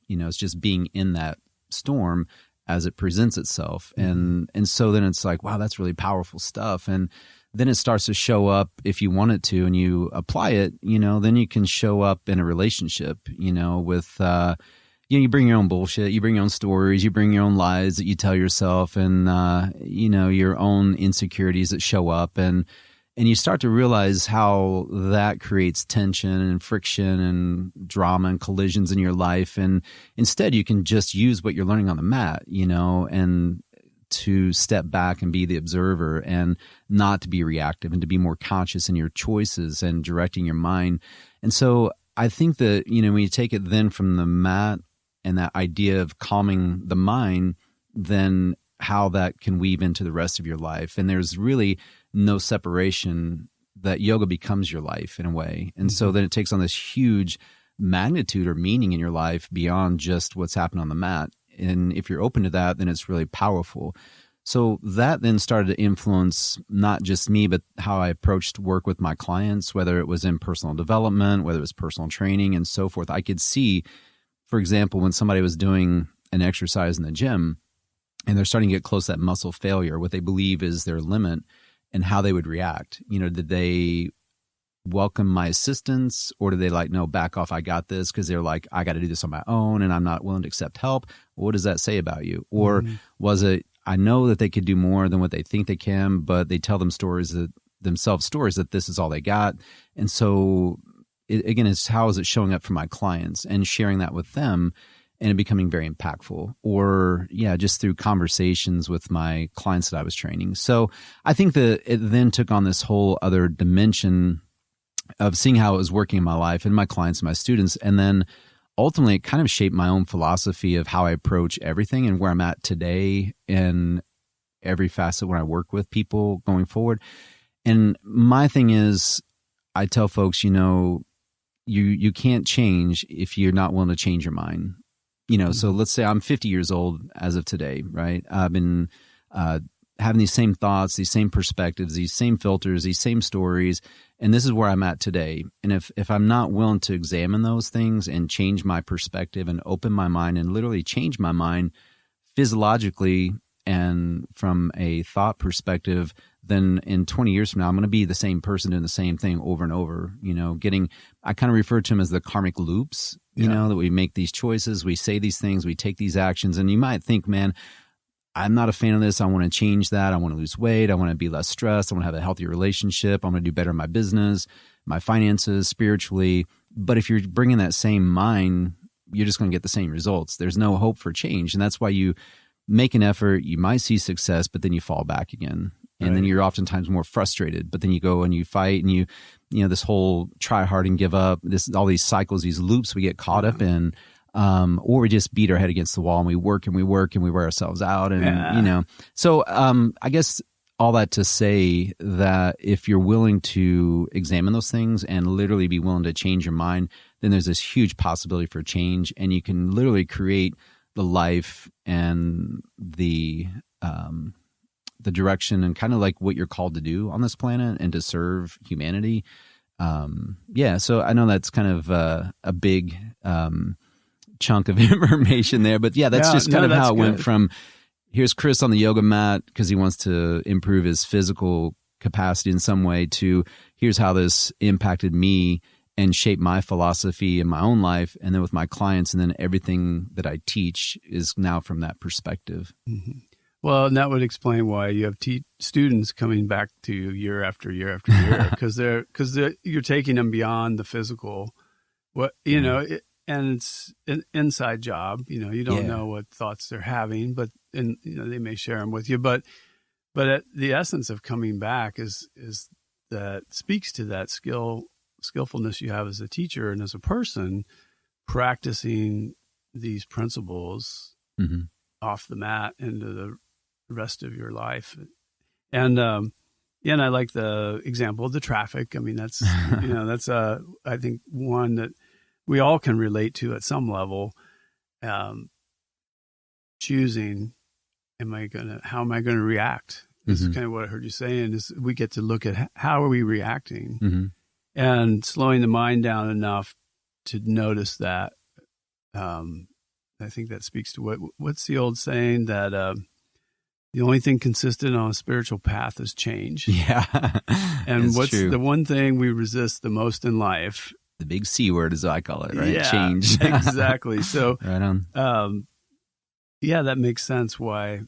it's just being in that storm as it presents itself. And so then it's like, wow, that's really powerful stuff. And then it starts to show up if you want it to, and you apply it, then you can show up in a relationship, with, you bring your own bullshit, you bring your own stories, you bring your own lies that you tell yourself, and, your own insecurities that show up, and you start to realize how that creates tension and friction and drama and collisions in your life. And instead you can just use what you're learning on the mat, and to step back and be the observer and not to be reactive, and to be more conscious in your choices and directing your mind. And so I think that, when you take it then from the mat and that idea of calming the mind, then how that can weave into the rest of your life. And there's really no separation, that yoga becomes your life in a way. And so then it takes on this huge magnitude or meaning in your life beyond just what's happened on the mat. And if you're open to that, then it's really powerful. So that then started to influence not just me, but how I approached work with my clients, whether it was in personal development, whether it was personal training and so forth. I could see, for example, when somebody was doing an exercise in the gym and they're starting to get close to that muscle failure, what they believe is their limit, and how they would react. Did they welcome my assistance, or did they no, back off, I got this, because they're like, I got to do this on my own and I'm not willing to accept help? What does that say about you? Or was it, I know that they could do more than what they think they can, but they tell themselves stories that this is all they got. And so again, it's how is it showing up for my clients and sharing that with them, and it becoming very impactful, or just through conversations with my clients that I was training. So I think that it then took on this whole other dimension of seeing how it was working in my life and my clients and my students. And then ultimately it kind of shaped my own philosophy of how I approach everything and where I'm at today in every facet when I work with people going forward. And my thing is, I tell folks, you can't change if you're not willing to change your mind. So let's say I'm 50 years old as of today, right? I've been having these same thoughts, these same perspectives, these same filters, these same stories, and this is where I'm at today. And if I'm not willing to examine those things and change my perspective and open my mind and literally change my mind physiologically and from a thought perspective, then in 20 years from now, I'm going to be the same person doing the same thing over and over, I kind of refer to them as the karmic loops, that we make these choices, we say these things, we take these actions. And you might think, man, I'm not a fan of this. I want to change that. I want to lose weight. I want to be less stressed. I want to have a healthier relationship. I'm going to do better in my business, my finances, spiritually. But if you're bringing that same mind, you're just going to get the same results. There's no hope for change. And that's why you make an effort. You might see success, but then you fall back again. And then you're oftentimes more frustrated, but then you go and you fight, and this whole try hard and give up, all these cycles, these loops we get caught up in, or we just beat our head against the wall and we work and we wear ourselves out. And, so I guess all that to say that if you're willing to examine those things and literally be willing to change your mind, then there's this huge possibility for change, and you can literally create the life and the direction and kind of like what you're called to do on this planet and to serve humanity. So I know that's kind of a big chunk of information there, but that's just kind of how it went from here's Chris on the yoga mat because he wants to improve his physical capacity in some way, to here's how this impacted me and shaped my philosophy in my own life, and then with my clients, and then everything that I teach is now from that perspective. Mm-hmm. Well, and that would explain why you have students coming back to you year after year after year, because you're taking them beyond the physical. And it's an inside job. You don't know what thoughts they're having, but they may share them with you. But the essence of coming back is that speaks to that skillfulness you have as a teacher and as a person, practicing these principles off the mat into the rest of your life. And I like the example of the traffic. I mean, that's that's I think one that we all can relate to at some level. Choosing, how am I going to react? This is kind of what I heard you saying. Is we get to look at how are we reacting, and slowing the mind down enough to notice that I think that speaks to what's the old saying that the only thing consistent on a spiritual path is change. Yeah. And what's true. the one thing we resist the most in life? The big C word, as I call it, right? Yeah, Change. Exactly. So, right on. Yeah, that makes sense why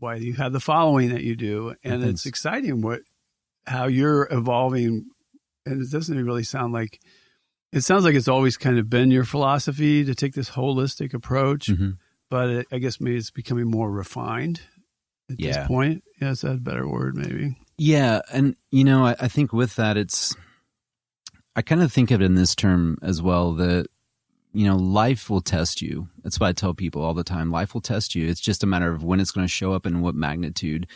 you have the following that you do. And it's exciting how you're evolving. And it doesn't really sound like, it sounds like it's always kind of been your philosophy to take this holistic approach, but I guess maybe it's becoming more refined at this point. Yeah, is that a better word maybe? Yeah. And, I think with that, I kind of think of it in this term as well, that, life will test you. That's what I tell people all the time. Life will test you. It's just a matter of when it's going to show up and what magnitude.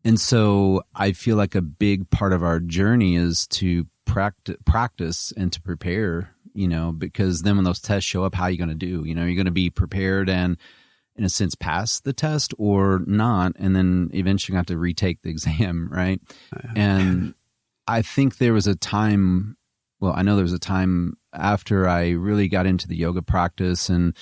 And so I feel like a big part of our journey is to practice and to prepare, because then when those tests show up, how are you going to do? You're going to be prepared and, in a sense, pass the test or not, and then eventually have to retake the exam, right? And I think there was a time, I know there was a time after I really got into the yoga practice, and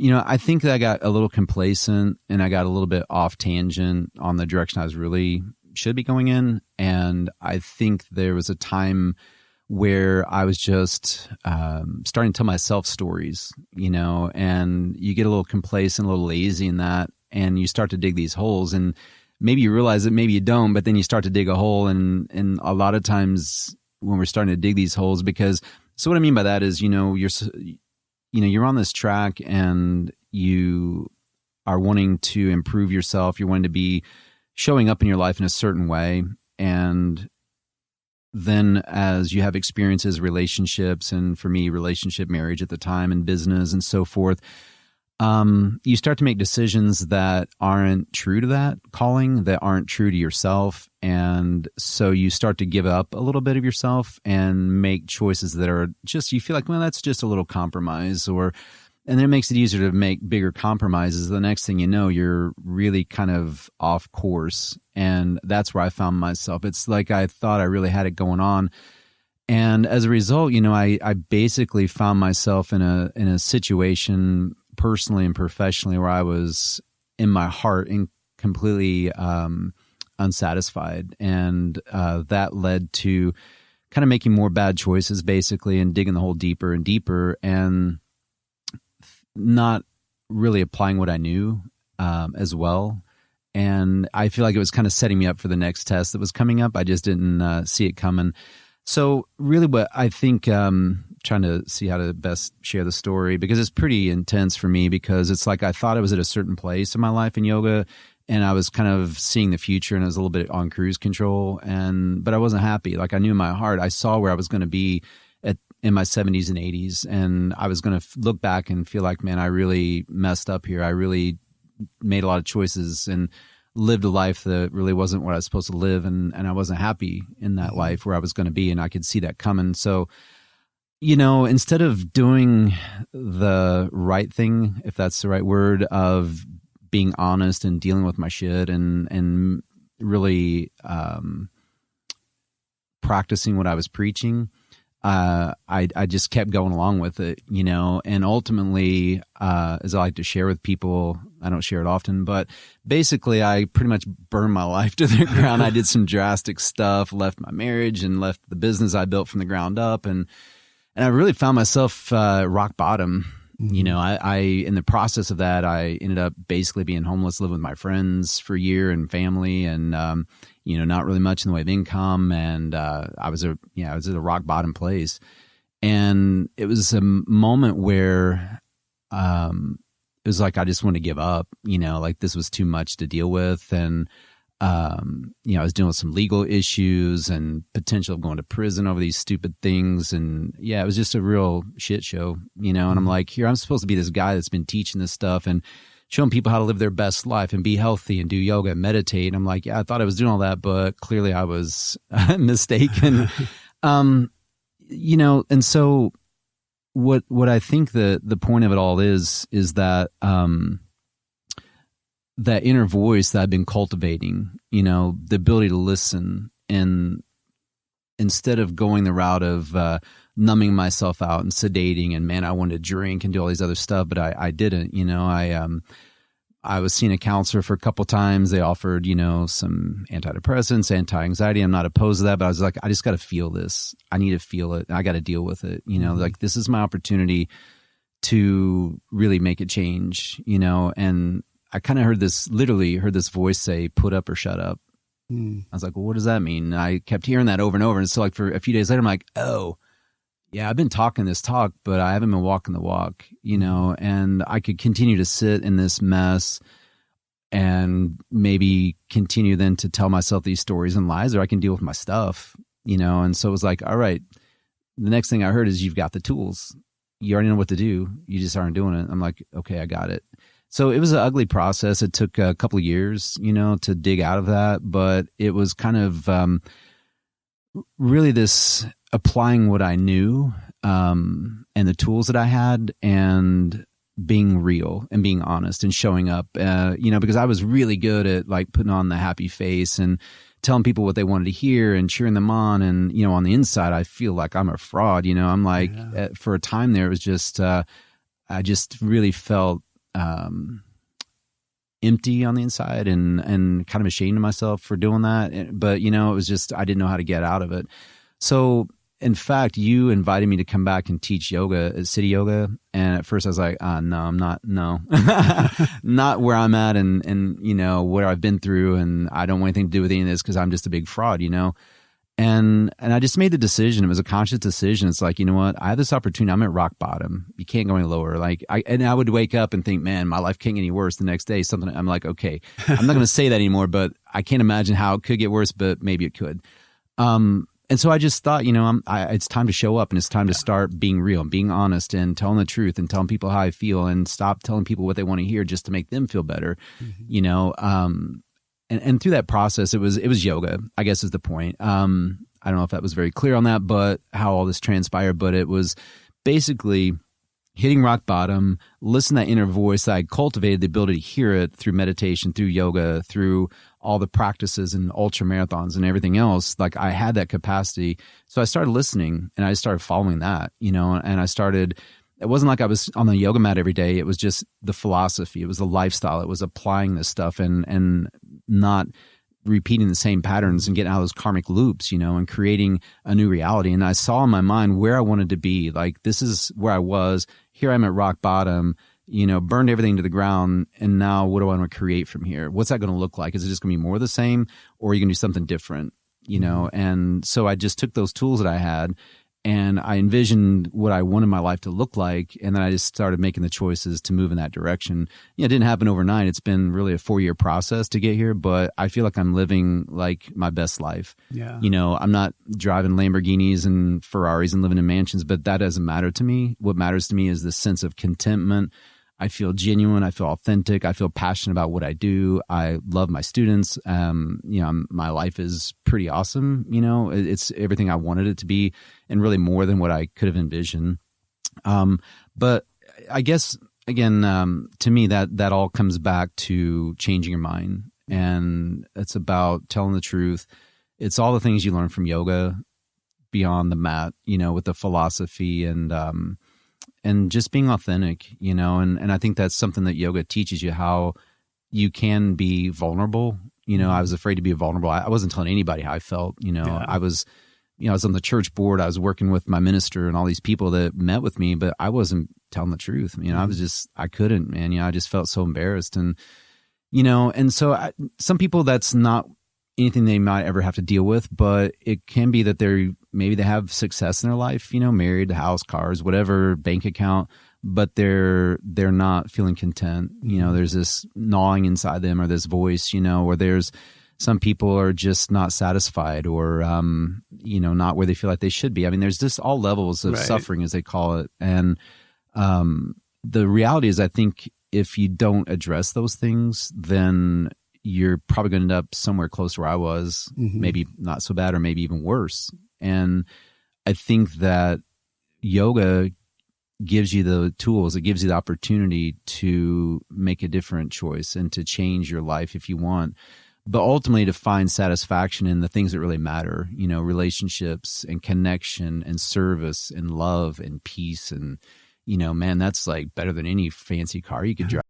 I think that I got a little complacent and I got a little bit off tangent on the direction I was really should be going in. And I think there was a time where I was just starting to tell myself stories, and you get a little complacent, a little lazy in that, and you start to dig these holes, and maybe you realize it, maybe you don't, but then you start to dig a hole, and a lot of times when we're starting to dig these holes, so what I mean by that is, you're on this track and you are wanting to improve yourself, you're wanting to be showing up in your life in a certain way, and then as you have experiences, relationships, and for me, relationship, marriage at the time, and business and so forth, you start to make decisions that aren't true to that calling, that aren't true to yourself. And so you start to give up a little bit of yourself and make choices that are just, you feel like, well, that's just a little compromise, and then it makes it easier to make bigger compromises. The next thing you know, you're really kind of off course. And that's where I found myself. It's like I thought I really had it going on. And as a result, I basically found myself in a situation personally and professionally where I was in my heart and completely unsatisfied. And that led to kind of making more bad choices, basically, and digging the hole deeper and deeper, and not really applying what I knew as well. And I feel like it was kind of setting me up for the next test that was coming up. I just didn't see it coming. So really what I think, trying to see how to best share the story, because it's pretty intense for me, because it's like I thought I was at a certain place in my life in yoga, and I was kind of seeing the future, and I was a little bit on cruise control, but I wasn't happy. Like I knew in my heart, I saw where I was going to be in my 70s and 80s, and I was going to look back and feel like, man, I really messed up here. I really made a lot of choices and lived a life that really wasn't what I was supposed to live, and I wasn't happy in that life where I was going to be, and I could see that coming. So, instead of doing the right thing, if that's the right word, of being honest and dealing with my shit and really practicing what I was preaching, I just kept going along with it, and ultimately, as I like to share with people, I don't share it often, but basically I pretty much burned my life to the ground. I did some drastic stuff, left my marriage and left the business I built from the ground up. And I really found myself rock bottom. I in the process of that, I ended up basically being homeless, living with my friends for a year and family, and not really much in the way of income. And I was at a rock bottom place. And it was a moment where it was like I just wanted to give up. Like this was too much to deal with, and I was dealing with some legal issues and potential of going to prison over these stupid things. And it was just a real shit show, and I'm like, here, I'm supposed to be this guy that's been teaching this stuff and showing people how to live their best life and be healthy and do yoga and meditate. And I'm like, I thought I was doing all that, but clearly I was mistaken. And so what I think the point of it all is that, that inner voice that I've been cultivating, the ability to listen, and instead of going the route of numbing myself out and sedating, and man, I wanted to drink and do all these other stuff, but I didn't, I was seeing a counselor for a couple times. They offered, some antidepressants, anti-anxiety. I'm not opposed to that, but I was like, I just got to feel this. I need to feel it. I got to deal with it. Like this is my opportunity to really make a change, and I kind of literally heard this voice say, put up or shut up. I was like, well, what does that mean? And I kept hearing that over and over. And so like for a few days later, I'm like, oh, yeah, I've been talking this talk, but I haven't been walking the walk, and I could continue to sit in this mess and maybe continue then to tell myself these stories and lies, or I can deal with my stuff, and so it was like, all right, the next thing I heard is you've got the tools. You already know what to do. You just aren't doing it. I'm like, okay, I got it. So it was an ugly process. It took a couple of years, to dig out of that, but it was kind of really this applying what I knew and the tools that I had, and being real and being honest and showing up, because I was really good at like putting on the happy face and telling people what they wanted to hear and cheering them on. And, on the inside, I feel like I'm a fraud. I'm like, for a time there, it was just, I just really felt empty on the inside and kind of ashamed of myself for doing that. But, it was just, I didn't know how to get out of it. So in fact, you invited me to come back and teach yoga at Cityoga. And at first I was like, no, I'm not, not where I'm at and, what I've been through. And I don't want anything to do with any of this because I'm just a big fraud, And I just made the decision. It was a conscious decision. It's like, you know what? I have this opportunity. I'm at rock bottom. You can't go any lower. Like I would wake up and think, man, my life can't get any worse. The next day, I'm like, okay, I'm not going to say that anymore, but I can't imagine how it could get worse, but maybe it could. And so I just thought, it's time to show up, and it's time to start being real and being honest and telling the truth and telling people how I feel, and stop telling people what they want to hear just to make them feel better, And through that process, it was yoga, I guess is the point. I don't know if that was very clear on that, but how all this transpired, but it was basically hitting rock bottom, listen to that inner voice. I cultivated the ability to hear it through meditation, through yoga, through all the practices and ultra marathons and everything else. Like I had that capacity. So I started listening, and I started following that, and it wasn't like I was on the yoga mat every day. It was just the philosophy. It was the lifestyle. It was applying this stuff and not repeating the same patterns and getting out of those karmic loops, and creating a new reality. And I saw in my mind where I wanted to be. Like, this is where I was. Here I'm at rock bottom, burned everything to the ground. And now what do I want to create from here? What's that going to look like? Is it just going to be more of the same, or are you going to do something different? And so I just took those tools that I had, and I envisioned what I wanted my life to look like. And then I just started making the choices to move in that direction. It didn't happen overnight. It's been really a 4-year process to get here, but I feel like I'm living like my best life. Yeah. I'm not driving Lamborghinis and Ferraris and living in mansions, but that doesn't matter to me. What matters to me is the sense of contentment. I feel genuine. I feel authentic. I feel passionate about what I do. I love my students. My life is pretty awesome. It's everything I wanted it to be, and really more than what I could have envisioned. But I guess, again, to me, that all comes back to changing your mind. And it's about telling the truth. It's all the things you learn from yoga beyond the mat, with the philosophy and just being authentic, and I think that's something that yoga teaches you, how you can be vulnerable. I was afraid to be vulnerable. I wasn't telling anybody how I felt. I was on the church board. I was working with my minister and all these people that met with me, but I wasn't telling the truth. I couldn't, man. I just felt so embarrassed. And, and so some people, that's not anything they might ever have to deal with, but it can be that maybe they have success in their life, married, house, cars, whatever, bank account, but they're not feeling content. There's this gnawing inside them, or this voice, or there's some people are just not satisfied, or, not where they feel like they should be. There's just all levels of suffering, as they call it. And the reality is, I think if you don't address those things, then you're probably going to end up somewhere close to where I was, maybe not so bad, or maybe even worse. And I think that yoga gives you the tools, it gives you the opportunity to make a different choice and to change your life if you want. but ultimately to find satisfaction in the things that really matter, you know, relationships and connection and service and love and peace. And, you know, man, that's like better than any fancy car you could drive.